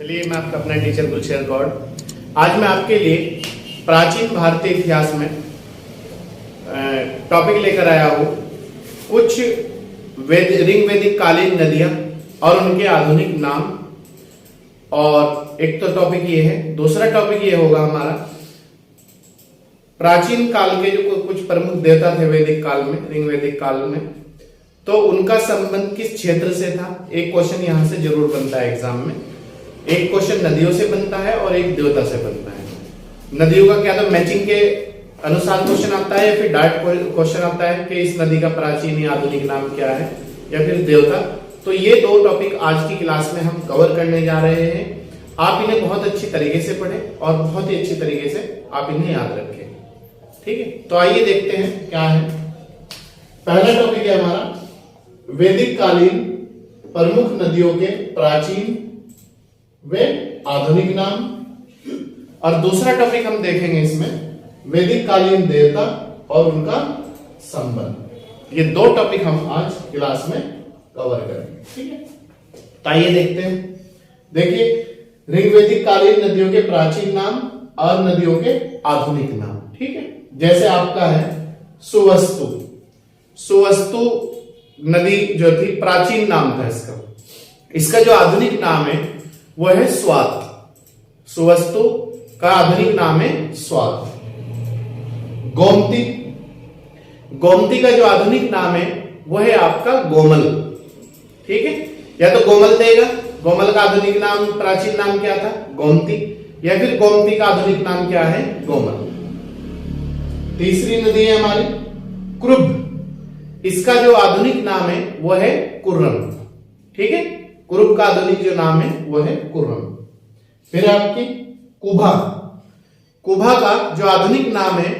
चलिए, मैं आपका अपना टीचर गुलशेर गौड़। आज मैं आपके लिए प्राचीन भारतीय इतिहास में टॉपिक लेकर आया हूँ कुछ ऋग्वैदिक कालीन नदियां और उनके आधुनिक नाम। और एक तो टॉपिक ये है, दूसरा टॉपिक ये होगा हमारा प्राचीन काल के जो कुछ प्रमुख देवता थे वैदिक काल में, ऋग्वैदिक काल में, तो उनका संबंध किस क्षेत्र से था। एक क्वेश्चन यहां से जरूर बनता है एग्जाम में। एक क्वेश्चन नदियों से बनता है और एक देवता से बनता है। नदियों का क्या तो मैचिंग के अनुसार क्वेश्चन आता है या फिर डायरेक्ट क्वेश्चन आता है कि इस नदी का प्राचीन या आधुनिक नाम क्या है, या फिर देवता। तो ये दो टॉपिक आज की क्लास में हम कवर करने जा रहे हैं। आप इन्हें बहुत अच्छी तरीके से पढ़ें और बहुत ही अच्छी तरीके से आप इन्हें याद रखें। ठीक है, तो आइए देखते हैं क्या है। पहला टॉपिक है हमारा वैदिक कालीन प्रमुख नदियों के प्राचीन वे आधुनिक नाम। और दूसरा टॉपिक हम देखेंगे इसमें वैदिक कालीन देवता और उनका संबंध। ये दो टॉपिक हम आज क्लास में कवर करेंगे। ठीक है, तो आइए देखते हैं। देखिए, ऋग्वैदिक कालीन नदियों के प्राचीन नाम और नदियों के आधुनिक नाम। ठीक है, जैसे आपका है सुवस्तु। सुवस्तु नदी जो थी प्राचीन नाम था इसका। इसका जो आधुनिक नाम है वो है स्वात। सुवस्तु का आधुनिक नाम है स्वात। गोमती, गोमती का जो आधुनिक नाम है वो है आपका गोमल। ठीक है, या तो गोमल देगा, गोमल का आधुनिक नाम प्राचीन नाम क्या था, गोमती, या फिर गोमती का आधुनिक नाम क्या है, गोमल। तीसरी नदी है हमारी कुरुब। इसका जो आधुनिक नाम है वो है कुर्रम। ठीक है, कुरुब का आधुनिक जो नाम है वो है कुर्रम। फिर आपकी कुभा। कुभा का जो आधुनिक नाम है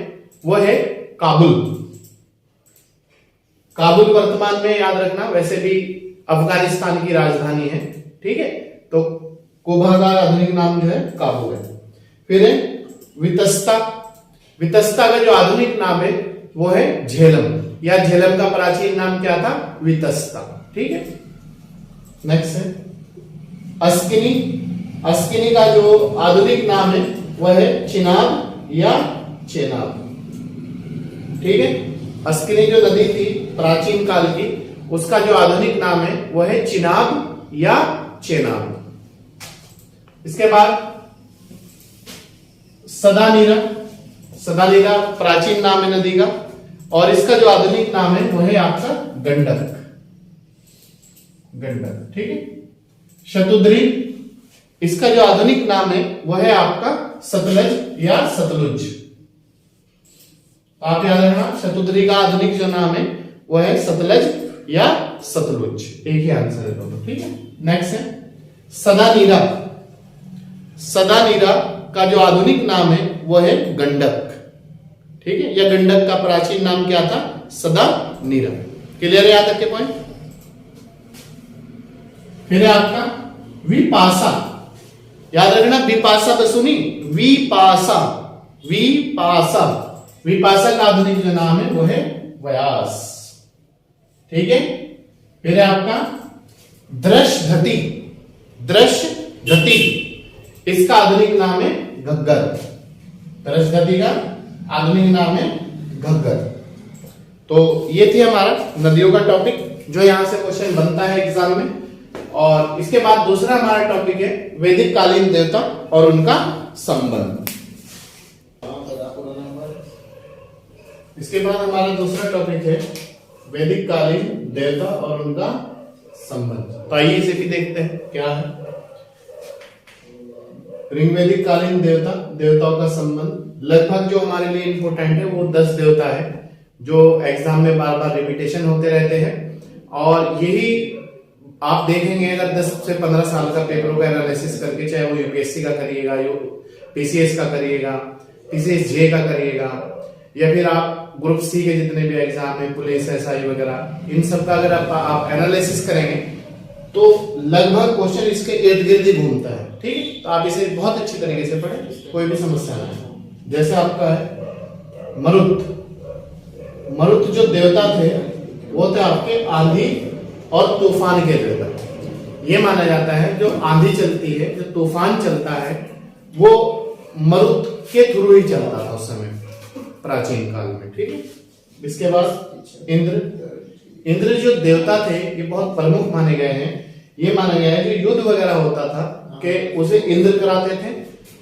वो है काबुल। काबुल वर्तमान में याद रखना, वैसे भी अफगानिस्तान की राजधानी है। ठीक है, तो कुभा का आधुनिक नाम जो है काबुल है। फिर है वितस्ता। वितस्ता का जो आधुनिक नाम है वो है झेलम, या झेलम का प्राचीन नाम क्या था, वितस्ता। ठीक है, नेक्स्ट है अस्किनी। अस्किनी का जो आधुनिक नाम है वह है चिनाब या चेनाब। ठीक है, अस्किनी जो नदी थी प्राचीन काल की, उसका जो आधुनिक नाम है वह है चिनाब या चेनाब। इसके बाद सदानीरा। सदानीरा प्राचीन नाम है नदी का, और इसका जो आधुनिक नाम है वह है आपका गंडक। गंडक। ठीक है, शतुद्री। इसका जो आधुनिक नाम है वह है आपका सतलज या सतलुज। आप याद रखना, शतुद्री का आधुनिक जो नाम है वह है सतलज या सतलुज। एक ही आंसर है दोनों। ठीक है, नेक्स्ट है सदानीरा। सदानीरा का जो आधुनिक नाम है वह है गंडक। ठीक है, या गंडक का प्राचीन नाम क्या था, सदानीरा। क्लियर है, याद रखे पॉइंट। फिर है आपका विपासा। याद रखना, विपासा तो सुनी, विपासा। विपासा, विपासा का आधुनिक जो नाम है वो है व्यास। ठीक है, फिर है आपका दृशघटी। दृशघटी, इसका आधुनिक नाम है घग्गर। दृशघटी का आधुनिक नाम है घग्गर। तो ये थी हमारा नदियों का टॉपिक जो यहां से क्वेश्चन बनता है एग्जाम में। और इसके बाद दूसरा हमारा टॉपिक है वैदिक कालीन देवता और उनका संबंध। इसके बाद हमारा दूसरा टॉपिक है वैदिक कालीन देवता और उनका संबंध। तो आइए इसे भी देखते हैं क्या है। ऋग्वैदिक कालीन देवता, देवताओं का संबंध। लगभग जो हमारे लिए इंपोर्टेंट है वो 10 देवता है जो एग्जाम में बार बार रिपीटेशन होते रहते हैं। और यही आप देखेंगे अगर 10 से 15 साल का पेपरों का एनालिसिस करके, चाहे वो यूपीएससी का करिएगा, पीसीएस का करिएगा, पीसीएस जे का करिएगा, या फिर आप ग्रुप सी के जितने भी एग्जाम है, पुलिस, एसआई वगैरह, इन सब का अगर आप एनालिसिस करेंगे तो लगभग क्वेश्चन इसके इर्द गिर्द ही घूमता है। ठीक है, तो आप इसे बहुत अच्छी तरीके से पढ़ें, कोई भी समस्या नहीं। जैसे आपका है मरुत। मरुत जो देवता थे वो थे आपके आंधी और तूफान के देवता। ये माना जाता है जो आंधी चलती है, जो तूफान चलता है, वो मरुत के थ्रू ही चलता था उस समय प्राचीन काल में। ठीक है। इसके बाद इंद्र जो देवता थे ये बहुत प्रमुख माने गए हैं। ये माना गया है जो युद्ध वगैरह होता था कि उसे इंद्र कराते थे,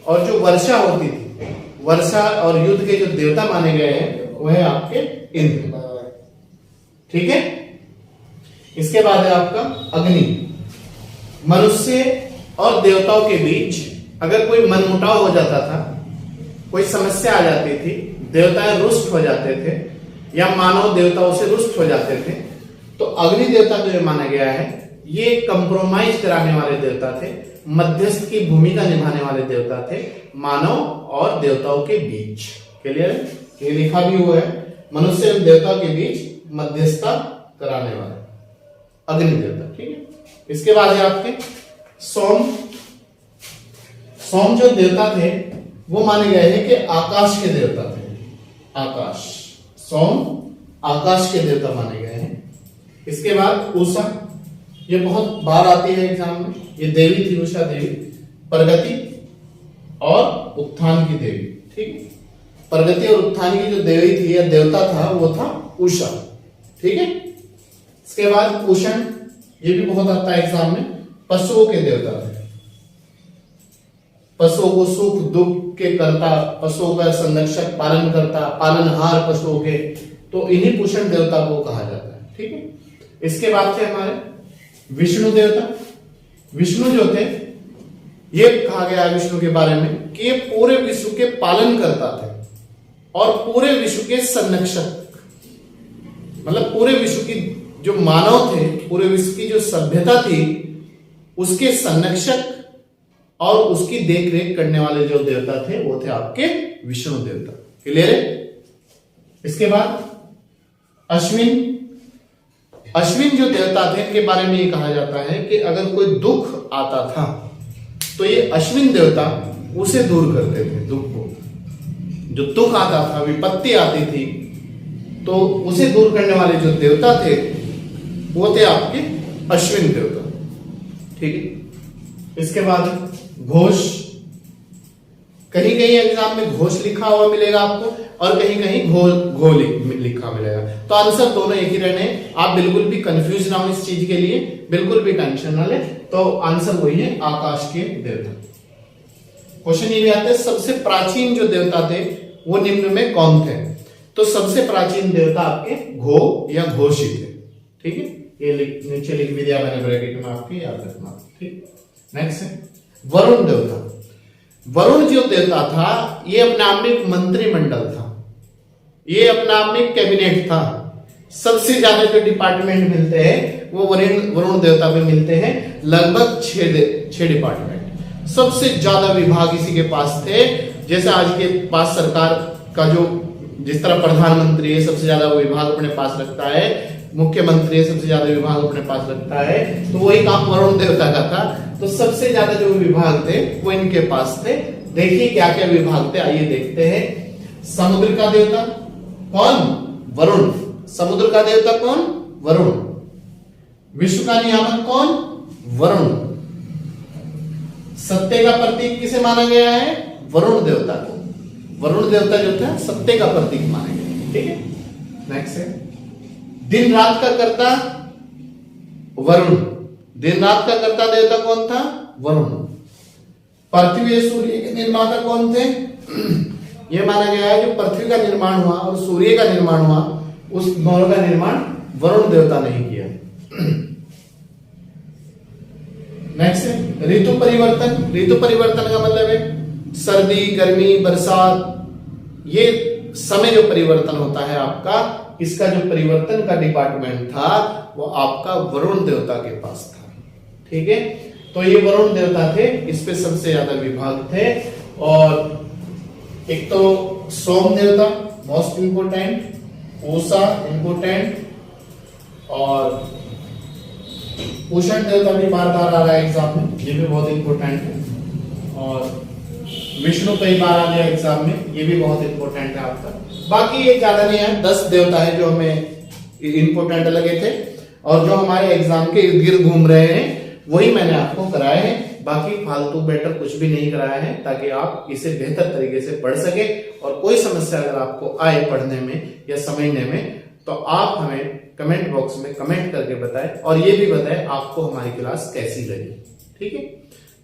और जो वर्षा होती थी, वर्षा और युद्ध के जो देवता माने गए हैं वो है आपके इंद्र। ठीक है। इसके बाद है आपका अग्नि। मनुष्य और देवताओं के बीच अगर कोई मनमुटाव हो जाता था, कोई समस्या आ जाती थी, देवता रुष्ट हो जाते थे या मानव देवताओं से रुष्ट हो जाते थे, तो अग्नि देवता जो ये माना गया है ये कंप्रोमाइज कराने वाले देवता थे, मध्यस्थ की भूमिका निभाने वाले देवता थे मानव और देवताओं के बीच। क्लियर? ये लिखा भी हुआ है, मनुष्य एवं देवताओं के बीच मध्यस्थता कराने वाले अग्नि देवता। ठीक है। इसके बाद है आपके सोम। सोम जो देवता थे वो माने गए हैं कि आकाश के देवता थे। आकाश, सोम आकाश के देवता माने गए हैं। इसके बाद उषा, ये बहुत बार आती है एग्जाम में, ये देवी थी उषा देवी, प्रगति और उत्थान की देवी। ठीक। प्रगति और उत्थान की जो देवी थी या देवता था वो था उषा। ठीक है। इसके बाद उषण, ये भी बहुत आता है एग्जाम में, पशुओं के देवता थे। पशुओं को सुख दुख के करता, पशुओं का संरक्षक, पालन करता, पालनहार पशुओं के, तो इन्हीं पुषण देवता को कहा जाता है। ठीक है। इसके बाद थे हमारे विष्णु देवता। विष्णु जो थे ये कहा गया है विष्णु के बारे में कि ये पूरे विश्व के पालन करता थे और पूरे विश्व के संरक्षक, मतलब पूरे विश्व की जो मानव थे, पूरे विश्व की जो सभ्यता थी उसके संरक्षक और उसकी देख रेख करने वाले जो देवता थे वो थे आपके विष्णु देवता। क्लियर है? इसके बाद अश्विन। अश्विन जो देवता थे इनके बारे में ये कहा जाता है कि अगर कोई दुख आता था तो ये अश्विन देवता उसे दूर करते थे। दुख को, जो दुख आता था, विपत्ति आती थी, तो उसे दूर करने वाले जो देवता थे वो थे आपके अश्विन देवता। ठीक है। इसके बाद घोष। कहीं कहीं एग्जाम में घोष लिखा हुआ मिलेगा आपको और कहीं कहीं घो लिखा मिलेगा, तो आंसर दोनों एक ही रहने। आप बिल्कुल भी कंफ्यूज ना हो इस चीज के लिए, बिल्कुल भी टेंशन ना ले, तो आंसर वही है, आकाश के देवता। क्वेश्चन ये भी आता है सबसे प्राचीन जो देवता थे वो निम्न में कौन थे? तो सबसे प्राचीन देवता आपके घो या घोष ही थे। ठीक है। ये नीचे लिख भी दिया मैंने ब्रैकेट में, आपके याद रखना। ठीक। नेक्स्ट है वरुण देवता। वरुण जो देवता था ये अपने आप में एक मंत्रिमंडल था, ये अपने आप में कैबिनेट था। सबसे ज्यादा जो डिपार्टमेंट मिलते हैं वो वरुण देवता पे मिलते हैं, लगभग 6 डिपार्टमेंट। सबसे ज्यादा विभाग इसी के पास थे। जैसे आज के पास सरकार का जो जिस तरह प्रधानमंत्री है सबसे ज्यादा विभाग अपने पास रखता है, मुख्यमंत्री सबसे ज्यादा विभाग अपने पास रखता है, तो वही काम वरुण देवता का था। तो सबसे ज्यादा जो विभाग थे वो इनके पास थे। देखिए क्या क्या विभाग थे, आइए देखते हैं। समुद्र का देवता कौन? वरुण। समुद्र का देवता कौन? वरुण। विश्व का नियामक कौन? वरुण। सत्य का प्रतीक किसे माना गया है? वरुण देवता को। वरुण देवता जो था सत्य का प्रतीक माना गया। ठीक है। नेक्स्ट है दिन रात का कर्ता वरुण। दिन रात का कर्ता देवता कौन था? वरुण। पृथ्वी और सूर्य के निर्माता कौन थे? यह माना गया है जो पृथ्वी का निर्माण हुआ और सूर्य का निर्माण हुआ, उस दोनों का निर्माण वरुण देवता ने ही किया। नेक्स्ट है ऋतु परिवर्तन। ऋतु परिवर्तन का मतलब है सर्दी, गर्मी, बरसात, ये समय जो परिवर्तन होता है आपका, इसका जो परिवर्तन का डिपार्टमेंट था वो आपका वरुण देवता के पास था। ठीक है। तो ये वरुण देवता थे, इस पे सबसे ज्यादा विभाग थे। और एक तो सोम देवता मोस्ट इंपोर्टेंट, उषा इंपोर्टेंट, और उषण देवता भी बार बार आ रहा है एग्जाम में, ये भी बहुत इंपोर्टेंट है। और विष्णु कई बार आ गया एग्जाम में, ये भी बहुत इंपोर्टेंट है आपका। बाकी ये ज्यादा नहीं है, 10 देवता है जो हमें इंपोर्टेंट लगे थे और जो हमारे एग्जाम के इर्द गिर्द घूम रहे हैं वही मैंने आपको कराए हैं, बाकी फालतू बेटर कुछ भी नहीं कराया है, ताकि आप इसे बेहतर तरीके से पढ़ सके। और कोई समस्या अगर आपको आए पढ़ने में या समझने में, तो आप हमें कमेंट बॉक्स में कमेंट करके बताएं, और ये भी बताएं आपको हमारी क्लास कैसी लगी। ठीक है,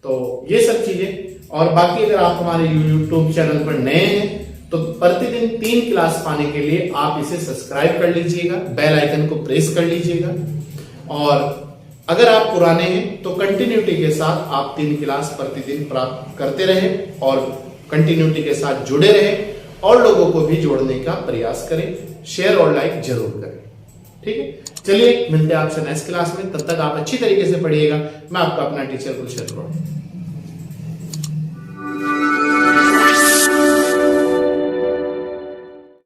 तो ये सब चीजें। और बाकी अगर आप हमारे यूट्यूब चैनल पर नए हैं तो प्रतिदिन 3 क्लास पाने के लिए आप इसे सब्सक्राइब कर लीजिएगा, बेल आइकन को प्रेस कर लीजिएगा। और अगर आप पुराने हैं तो कंटिन्यूटी के साथ आप 3 क्लास प्रतिदिन प्राप्त करते रहे और कंटिन्यूटी के साथ जुड़े रहे, और लोगों को भी जोड़ने का प्रयास करें। शेयर और लाइक जरूर करें। ठीक है, चलिए मिलते हैं आपसे नेक्स्ट क्लास में। तब तक आप अच्छी तरीके से पढ़िएगा। मैं आपका अपना टीचर गुलशन।